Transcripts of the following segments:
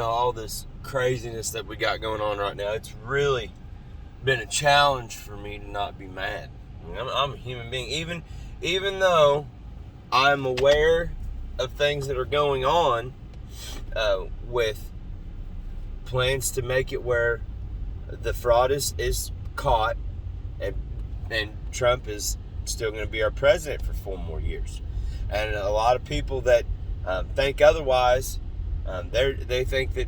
all this craziness that we got going on right now, it's really been a challenge for me to not be mad. I mean, I'm a human being. Even though I'm aware of things that are going on with plans to make it where the fraud is caught and Trump is still going to be our president for 4 more years. And a lot of people that think otherwise, they think that,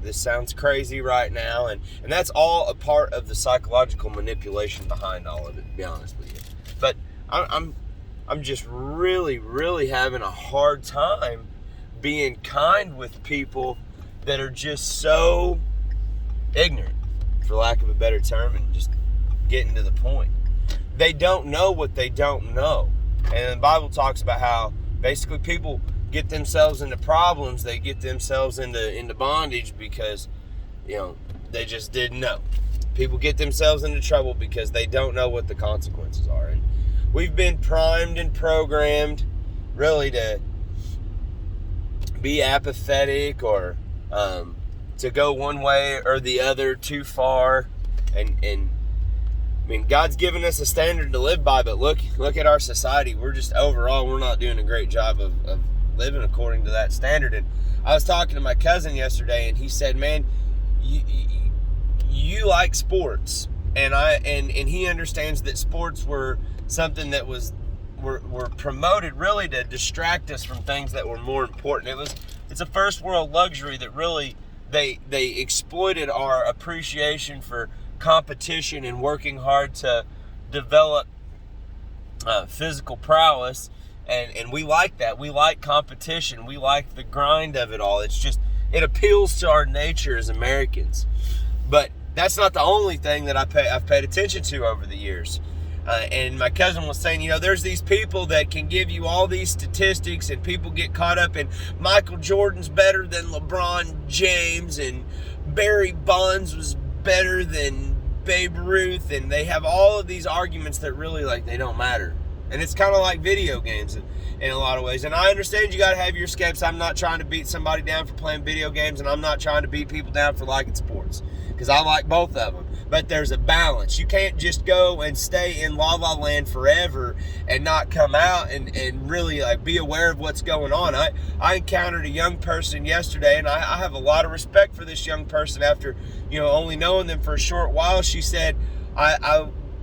this sounds crazy right now. And that's all a part of the psychological manipulation behind all of it, to be honest with you. But I'm just really, really having a hard time being kind with people that are just so ignorant, for lack of a better term, and just getting to the point. They don't know what they don't know. And the Bible talks about how basically people get themselves into problems, they get themselves into bondage because, they just didn't know. People get themselves into trouble because they don't know what the consequences are. And we've been primed and programmed really to be apathetic or to go one way or the other too far. And I mean, God's given us a standard to live by, but look at our society. We're not doing a great job of living according to that standard. And I was talking to my cousin yesterday, and he said, "Man, you like sports," and he understands that sports were something that were promoted really to distract us from things that were more important. It's a first world luxury that really they exploited our appreciation for competition and working hard to develop physical prowess, and we like that. We like competition. We like the grind of it all. It appeals to our nature as Americans. But that's not the only thing that I've paid attention to over the years. And my cousin was saying, there's these people that can give you all these statistics, and people get caught up in Michael Jordan's better than LeBron James, and Barry Bonds was better than Babe Ruth, and they have all of these arguments that really, they don't matter. And it's kind of like video games in a lot of ways. And I understand you got to have your escapes. I'm not trying to beat somebody down for playing video games, and I'm not trying to beat people down for liking sports, because I like both of them. But there's a balance. You can't just go and stay in La La Land forever and not come out and really be aware of what's going on. I encountered a young person yesterday, and I have a lot of respect for this young person after only knowing them for a short while. She said,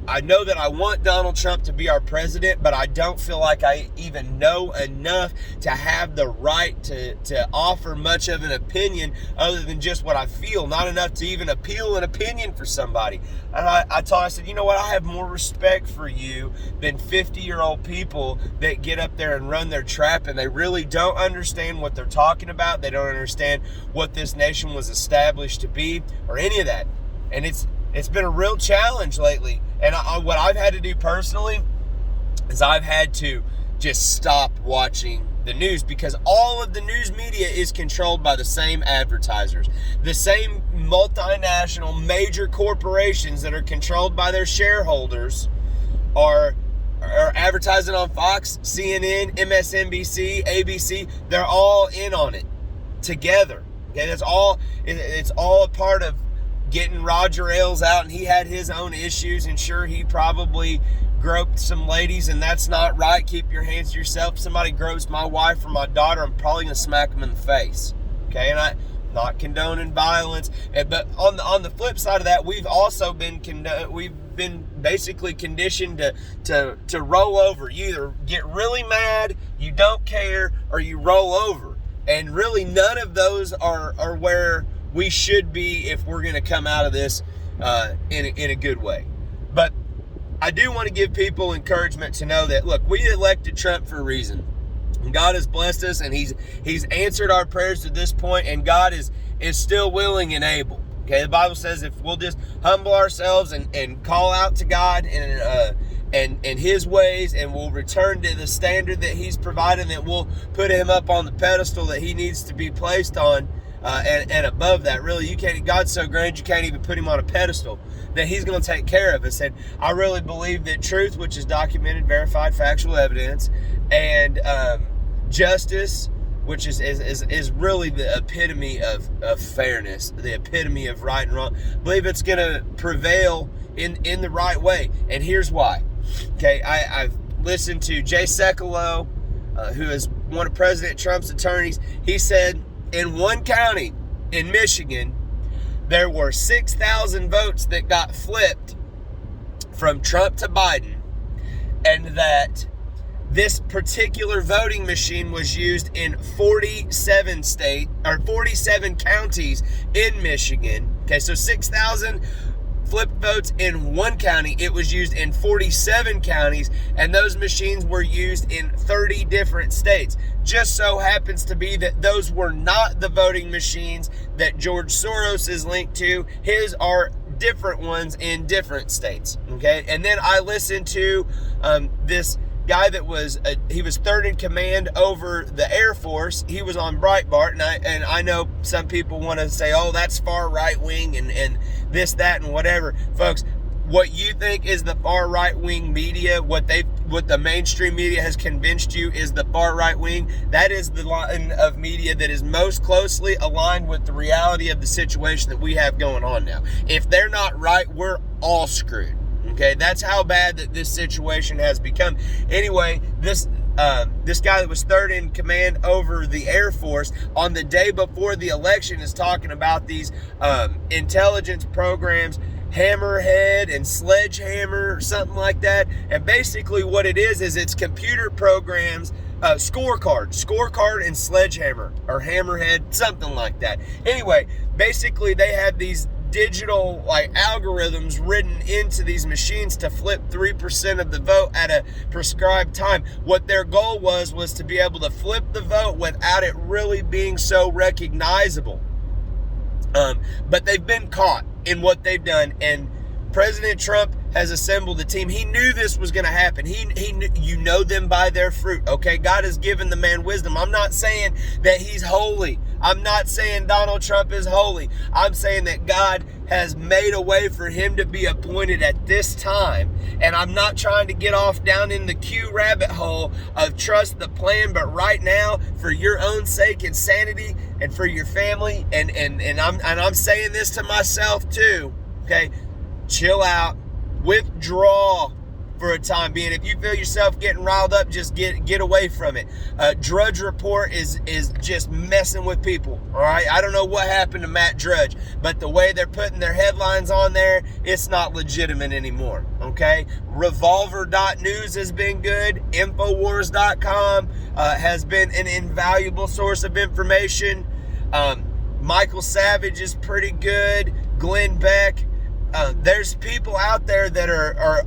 I know that I want Donald Trump to be our president, but I don't feel like I even know enough to have the right to offer much of an opinion other than just what I feel, not enough to even appeal an opinion for somebody. And I said, you know what, I have more respect for you than 50-year-old people that get up there and run their trap, and they really don't understand what they're talking about. They don't understand what this nation was established to be or any of that. And it's been a real challenge lately. And what I've had to do personally is I've had to just stop watching the news, because all of the news media is controlled by the same advertisers. The same multinational major corporations that are controlled by their shareholders are advertising on Fox, CNN, MSNBC, ABC. They're all in on it together. Okay, it's all a part of getting Roger Ailes out, and he had his own issues, and sure, he probably groped some ladies, and that's not right. Keep your hands to yourself. If somebody gropes my wife or my daughter, I'm probably going to smack them in the face. Okay, and I'm not condoning violence, but on the flip side of that, we've also been basically conditioned to roll over. You either get really mad, you don't care, or you roll over, and really none of those are where we should be if we're going to come out of this in a good way. But I do want to give people encouragement to know that, look, we elected Trump for a reason. And God has blessed us, and He's answered our prayers to this point, and God is still willing and able. Okay, the Bible says if we'll just humble ourselves and call out to God and His ways, and we'll return to the standard that He's provided, that we'll put Him up on the pedestal that He needs to be placed on. And above that, really, God's so great you can't even put Him on a pedestal, that He's going to take care of us. And I really believe that truth, which is documented, verified, factual evidence, and justice which is really the epitome of fairness, the epitome of right and wrong. I believe it's going to prevail in the right way. And here's why. Okay, I've listened to Jay Sekulow, who is one of President Trump's attorneys. He said in one county in Michigan, there were 6,000 votes that got flipped from Trump to Biden, and that this particular voting machine was used in 47 counties in Michigan. Okay, so 6,000 flipped votes in one county. It was used in 47 counties, and those machines were used in 30 different states. Just so happens to be that those were not the voting machines that George Soros is linked to. His are different ones in different states. Okay, and then I listened to this guy that was he was third in command over the Air Force. He was on Breitbart, and I know some people want to say, oh, that's far right wing and this, that, and whatever. Folks, what you think is the far right wing media, what the mainstream media has convinced you is the far right wing, that is the line of media that is most closely aligned with the reality of the situation that we have going on now. If they're not right, we're all screwed. Okay, that's how bad that this situation has become. Anyway, this guy that was third in command over the Air Force on the day before the election is talking about these intelligence programs, Hammerhead and Sledgehammer, something like that. And basically what it is it's computer programs, scorecard and Sledgehammer, or Hammerhead, something like that. Anyway, basically they have these digital algorithms written into these machines to flip 3% of the vote at a prescribed time. What their goal was to be able to flip the vote without it really being so recognizable. But they've been caught in what they've done, and President Trump has assembled a team. He knew this was going to happen. He knew, you know them by their fruit. Okay, God has given the man wisdom. I'm not saying that he's holy. I'm not saying Donald Trump is holy. I'm saying that God has made a way for him to be appointed at this time. And I'm not trying to get off down in the Q rabbit hole of trust the plan, but right now, for your own sake and sanity and for your family, and I'm saying this to myself too, okay, chill out, withdraw for a time being. If you feel yourself getting riled up, just get away from it. Drudge Report is just messing with people. All right, I don't know what happened to Matt Drudge, but the way they're putting their headlines on there, it's not legitimate anymore. Okay, Revolver.news has been good. Infowars.com has been an invaluable source of information. Michael Savage is pretty good. Glenn Beck. There's people out there that are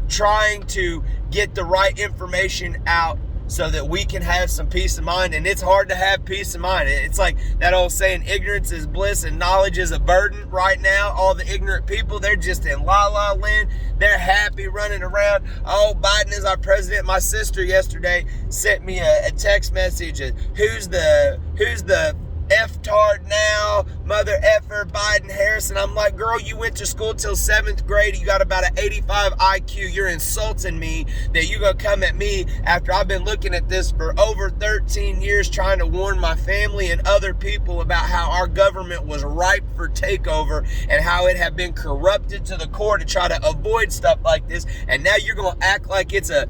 trying to get the right information out so that we can have some peace of mind. And it's hard to have peace of mind. It's like that old saying, ignorance is bliss and knowledge is a burden. Right now, all the ignorant people, they're just in la-la land. They're happy running around. Oh, Biden is our president. My sister yesterday sent me a text message of who's the F-tard now, mother effer, Biden, Harris. And I'm like, girl, you went to school till 7th grade. You got about an 85 IQ. You're insulting me that you gonna come at me after I've been looking at this for over 13 years, trying to warn my family and other people about how our government was ripe for takeover and how it had been corrupted to the core to try to avoid stuff like this. And now you're gonna act like it's a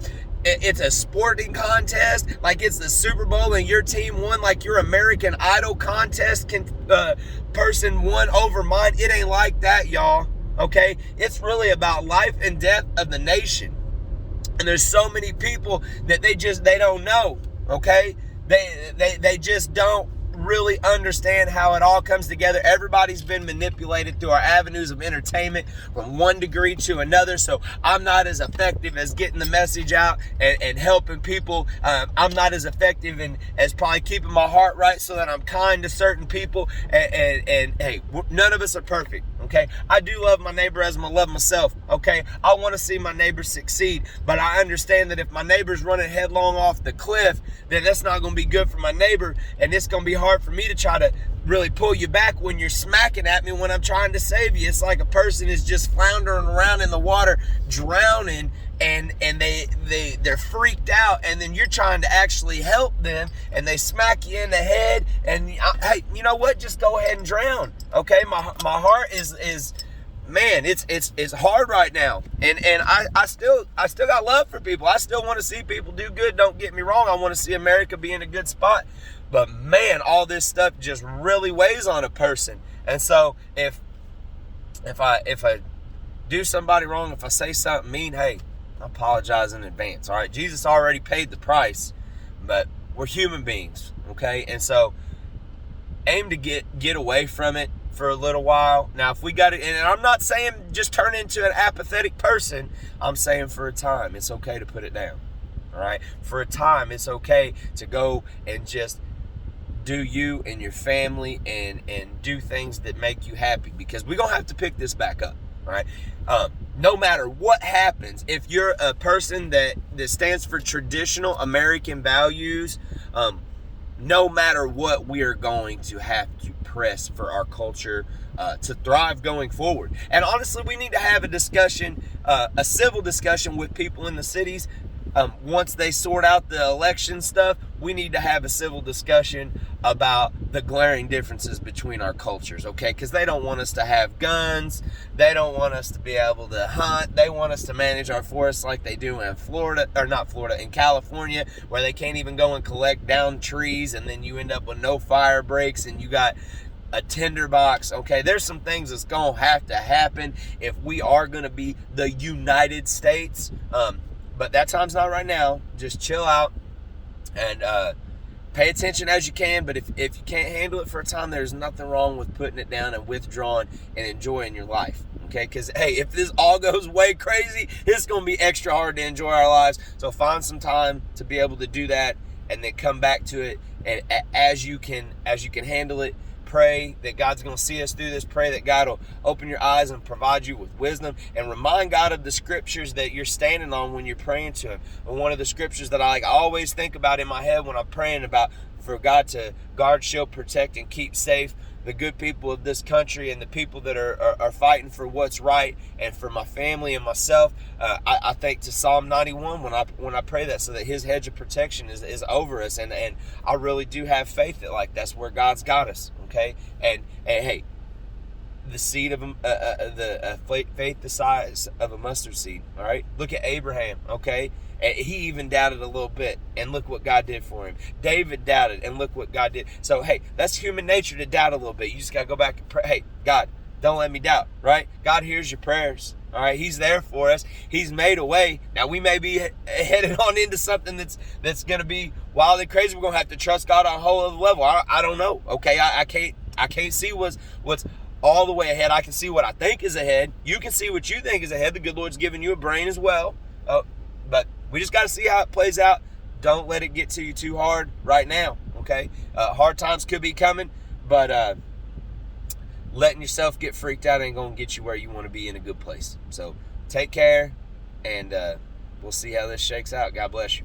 sporting contest, like it's the Super Bowl and your team won, like your American Idol contest person won over mine. It ain't like that, y'all. Okay, it's really about life and death of the nation. And there's so many people that they don't know. Okay, they just don't really understand how it all comes together. Everybody's been manipulated through our avenues of entertainment from one degree to another. So I'm not as effective as getting the message out and helping people. I'm not as effective as probably keeping my heart right so that I'm kind to certain people. And hey, none of us are perfect. Okay, I do love my neighbor as I love myself. Okay, I want to see my neighbor succeed, but I understand that if my neighbor's running headlong off the cliff, then that's not going to be good for my neighbor, and it's going to be hard for me to try to really pull you back when you're smacking at me when I'm trying to save you. It's like a person is just floundering around in the water, drowning, and they're freaked out, and then you're trying to actually help them, and they smack you in the head, and hey, you know what? Just go ahead and drown. Okay, my heart is man, it's hard right now, and I still got love for people. I still want to see people do good. Don't get me wrong. I want to see America be in a good spot. But man, all this stuff just really weighs on a person. And so if I do somebody wrong, if I say something mean, hey, I apologize in advance. All right, Jesus already paid the price, but we're human beings, okay? And so aim to get away from it for a little while. Now, if we got it, and I'm not saying just turn into an apathetic person. I'm saying for a time, it's okay to put it down. All right, for a time, it's okay to go and just do you and your family and do things that make you happy, because we're going to have to pick this back up, right? No matter what happens, if you're a person that stands for traditional American values, no matter what, we are going to have to press for our culture to thrive going forward. And honestly, we need to have a discussion, a civil discussion with people in the cities. Once they sort out the election stuff, we need to have a civil discussion about the glaring differences between our cultures, okay? Because they don't want us to have guns. They don't want us to be able to hunt. They want us to manage our forests like they do in Florida, or not Florida, in California, where they can't even go and collect down trees, and then you end up with no fire breaks, and you got a tinderbox, okay? There's some things that's going to have to happen if we are going to be the United States. But that time's not right now. Just chill out and pay attention as you can. But if you can't handle it for a time, there's nothing wrong with putting it down and withdrawing and enjoying your life. Okay? Because, hey, if this all goes way crazy, it's going to be extra hard to enjoy our lives. So find some time to be able to do that, and then come back to it. And as you can handle it, pray that God's going to see us through this. Pray that God will open your eyes and provide you with wisdom, and remind God of the scriptures that you're standing on when you're praying to Him. And one of the scriptures that I always think about in my head when I'm praying about for God to guard, shield, protect, and keep safe the good people of this country and the people that are fighting for what's right, and for my family and myself. I think to Psalm 91 when I pray that, so that His hedge of protection is over us, and I really do have faith that that's where God's got us. Okay, and hey, the seed of faith the size of a mustard seed. All right, look at Abraham. Okay, and he even doubted a little bit, and look what God did for him. David doubted, and look what God did. So hey, that's human nature to doubt a little bit. You just gotta go back and pray. Hey, God, don't let me doubt. Right? God hears your prayers. All right, He's there for us. He's made a way. Now we may be headed on into something that's going to be wildly crazy. We're going to have to trust God on a whole other level. I don't know. Okay, I can't see what's all the way ahead. I can see what I think is ahead. You can see what you think is ahead. The good Lord's given you a brain as well. But we just got to see how it plays out. Don't let it get to you too hard right now. Okay, hard times could be coming, but letting yourself get freaked out ain't going to get you where you want to be in a good place. So take care, and we'll see how this shakes out. God bless you.